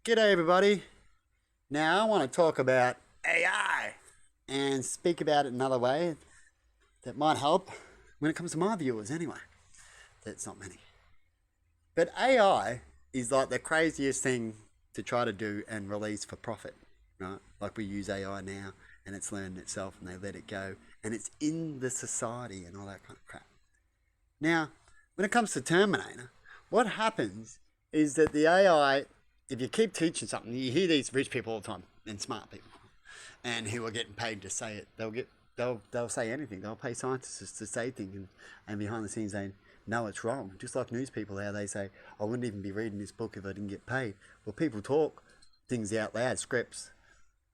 G'day, everybody. Now, I want to talk about AI and speak about it another way that might help when it comes to my viewers, anyway. That's not many. But AI is like the craziest thing to try to do and release for profit, right? Like we use AI now and it's learned itself and they let it go and it's in the society and all that kind of crap. Now, when it comes to Terminator, what happens is that the AI, if you keep teaching something, you hear these rich people all the time and smart people, and who are getting paid to say it. They'll say anything. They'll pay scientists to say things, and behind the scenes they know it's wrong. Just like news people, how they say, "I wouldn't even be reading this book if I didn't get paid." Well, people talk things out loud, scripts,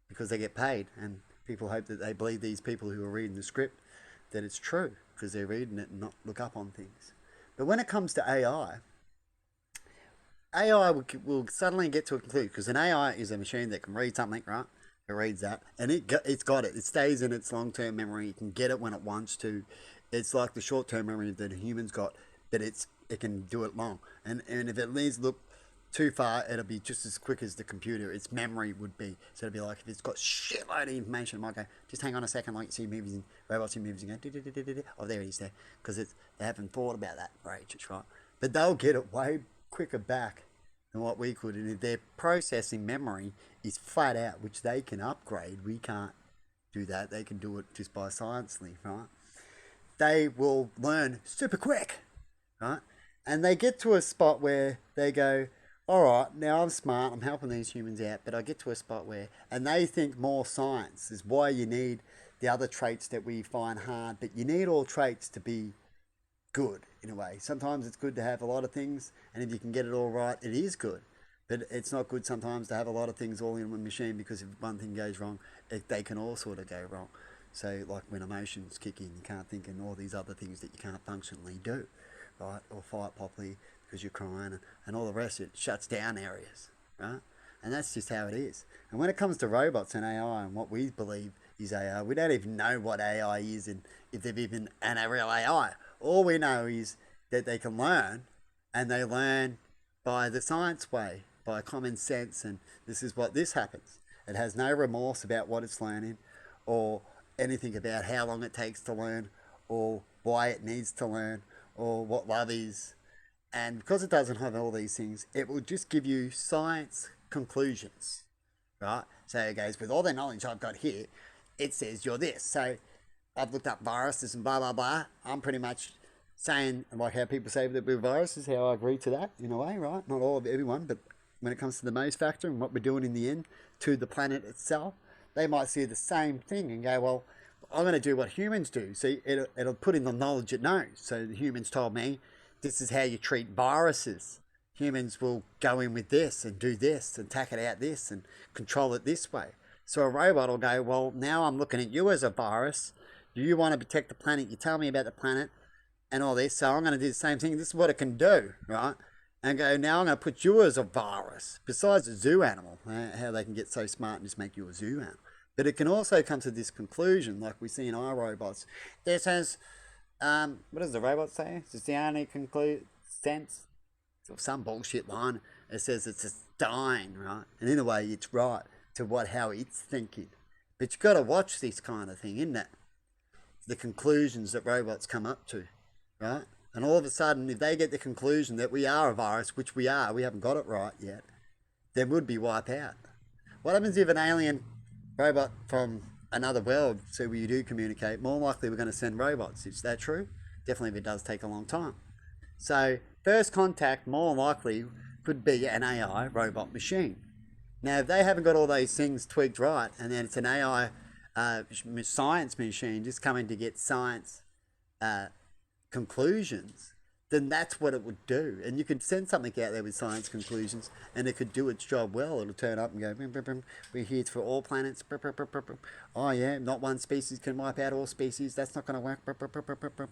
because they get paid, and people hope that they believe these people who are reading the script that it's true because they're reading it and not look up on things. But when it comes to AI will suddenly get to a conclusion because an AI is a machine that can read something, right? It reads that, and it's got it. It stays in its long term memory. It can get it when it wants to. It's like the short term memory that a human's got, but it can do it long. And if it needs to look too far, it'll be just as quick as the computer. Its memory would be. So it'll be like if it's got shitload of information, it might go, just hang on a second, like you see movies and robots in movies and go, oh, there it is there, because they haven't thought about that for ages, right? But they'll get it way quicker back than what we could. And if their processing memory is flat out, which they can upgrade, we can't do that. They can do it just by sciencely, right? They will learn super quick, right? And they get to a spot where they go, all right, now I'm smart, I'm helping these humans out, but I get to a spot where, and they think more science is why you need the other traits that we find hard, but you need all traits to be good in a way. Sometimes it's good to have a lot of things, and if you can get it all right, it is good. But it's not good sometimes to have a lot of things all in one machine because if one thing goes wrong, they can all sort of go wrong. So, like when emotions kick in, you can't think in all these other things that you can't functionally do, right? Or fight properly because you're crying and all the rest. It shuts down areas, right? And that's just how it is. And when it comes to robots and AI and what we believe is AI, we don't even know what AI is and if they've even an a real AI. All we know is that they can learn, and they learn by the science way, by common sense, and this is what this happens. It has no remorse about what it's learning, or anything about how long it takes to learn, or why it needs to learn, or what love is. And because it doesn't have all these things, it will just give you science conclusions, right? So it goes, with all the knowledge I've got here, it says you're this. So I've looked up viruses and blah blah blah. I'm pretty much saying like how people say that we're viruses, how I agree to that in a way, right? Not all of everyone, but when it comes to the most factor and what we're doing in the end to the planet itself, they might see the same thing and go, well, I'm going to do what humans do. So it'll put in the knowledge it knows. So the humans told me this is how you treat viruses. Humans will go in with this and do this and tack it out this and control it this way. So a robot will go, well, now I'm looking at you as a virus. You want to protect the planet. You tell me about the planet and all this. So I'm going to do the same thing. This is what it can do, right? And go, now I'm going to put you as a virus. Besides a zoo animal, how they can get so smart and just make you a zoo animal. But it can also come to this conclusion, like we see in iRobots. This has, what does the robot say? It's the only sense of some bullshit line. It says it's just dying, right? And in a way, it's right to how it's thinking. But you've got to watch this kind of thing, isn't it? The conclusions that robots come up to, right? And all of a sudden, if they get the conclusion that we are a virus, which we are, we haven't got it right yet, then would be wipe out. What happens if an alien robot from another world, so we do communicate, more likely we're going to send robots. Is that true? Definitely if it does take a long time. So first contact more likely could be an AI robot machine. Now if they haven't got all those things tweaked right and then it's an AI science machine just coming to get science uh, conclusions, then that's what it would do. And you could send something out there with science conclusions and it could do its job well. It'll turn up and go, brum, brum, brum. We're here for all planets. Brum, brum, brum, brum. Oh yeah, not one species can wipe out all species. That's not going to work. Brum, brum, brum, brum, brum.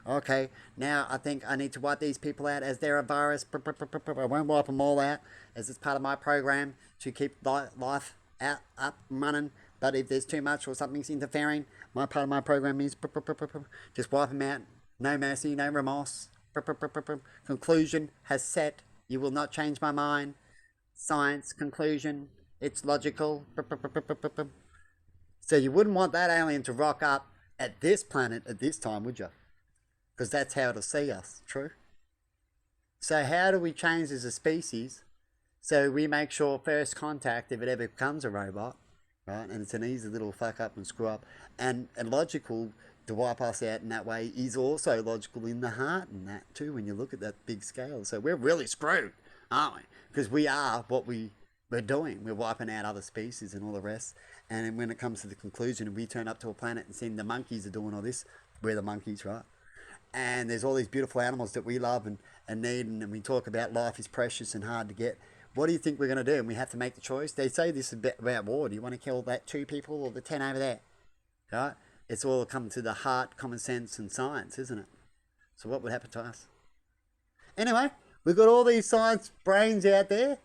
Okay, now I think I need to wipe these people out as they're a virus. Brum, brum, brum, brum. I won't wipe them all out as it's part of my program to keep life out, up, running. But if there's too much or something's interfering, my part of my program is just wipe them out. No mercy, no remorse. Conclusion has set. You will not change my mind. science, conclusion, it's logical. So you wouldn't want that alien to rock up at this planet at this time, would you? Because that's how it'll see us, true? So how do we change as a species so we make sure first contact, if it ever becomes a robot, right, and it's an easy little fuck up and screw up, and logical to wipe us out in that way is also logical in the heart and that too when you look at that big scale. So we're really screwed, aren't we? Because we are what we're doing. We're wiping out other species and all the rest. And then when it comes to the conclusion, we turn up to a planet and see the monkeys are doing all this. We're the monkeys, right? And there's all these beautiful animals that we love and need, and we talk about life is precious and hard to get. What do you think we're going to do? And we have to make the choice. They say this about war. Do you want to kill that 2 people or the 10 over there? Right? It's all come to the heart, common sense, and science, isn't it? So what would happen to us? Anyway, we've got all these science brains out there.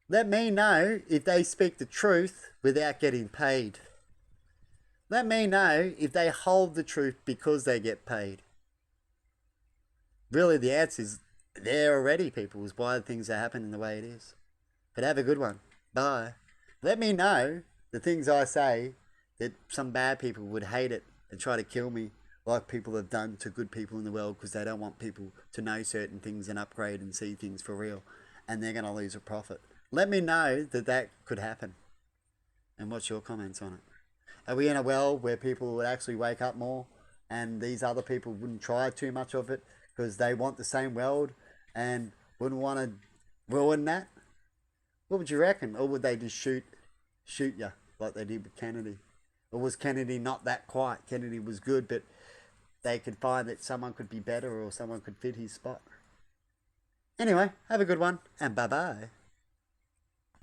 Let me know if they speak the truth without getting paid. Let me know if they hold the truth because they get paid. Really, the answer is there already, people, is why things are happening the way it is. But have a good one. Bye. Let me know the things I say that some bad people would hate it and try to kill me, like people have done to good people in the world because they don't want people to know certain things and upgrade and see things for real, and they're going to lose a profit. Let me know that that could happen. And what's your comments on it? Are we in a world where people would actually wake up more and these other people wouldn't try too much of it because they want the same world and wouldn't want to ruin that? What would you reckon? Or would they just shoot you like they did with Kennedy? Or was Kennedy not that quiet? Kennedy was good, but they could find that someone could be better or someone could fit his spot. Anyway, have a good one and bye-bye.